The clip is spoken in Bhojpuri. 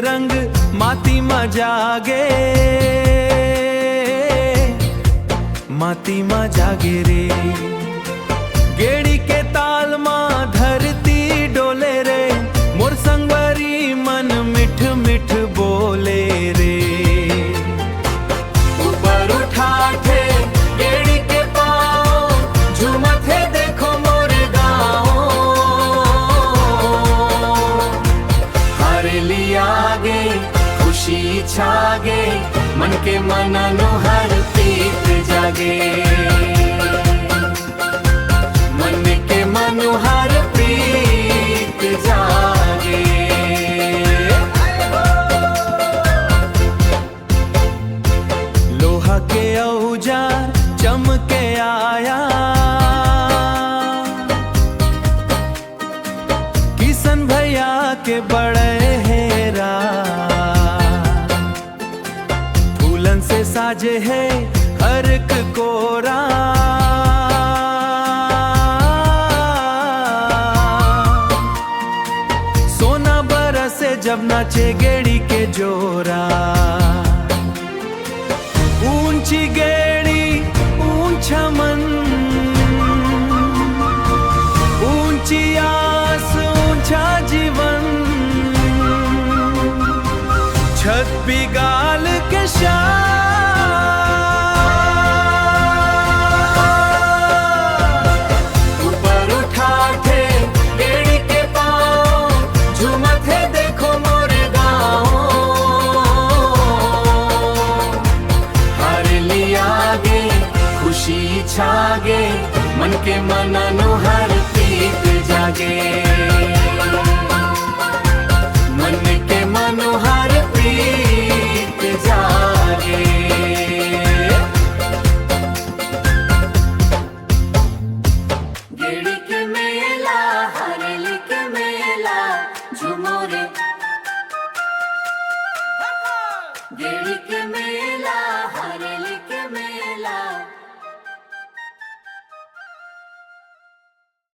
रंग माती मा जागे, माती मा जागे रे। गेड़ी के ताल मा धरती डोले रे, मोर संगवारी मन मिठ मिठ बोले रे। ऊपर उठा थे गेड़ी के पाँव, झूमत है देखो मोर गाँव। हरेली आगे खुशी छागे, मन के मननो हर प्रीत जागे। मन के मनोहर प्रीत जागे। लोहा के औजार चमके आया, किशन भैया के बड़े हेरा। फूलन से साजे है हर एक कोरा, सोना बरसे जब नाचे गेड़ी के जोरा। ऊंची गेड़ी ऊंचा मन, ऊंची आस ऊंचा जीवन। छत बिगाल के शान, ऊपर उठा थे गेड़ी के पाँव, झूमत है देखो मोर गाँव। हरेली आगे खुशी छागे, मन के मननो हर प्रीत जागे। मन के मनोहर प्रीत जागे। गेड़ी के मेला हरेली के मेला, झूमो रे। गेड़ी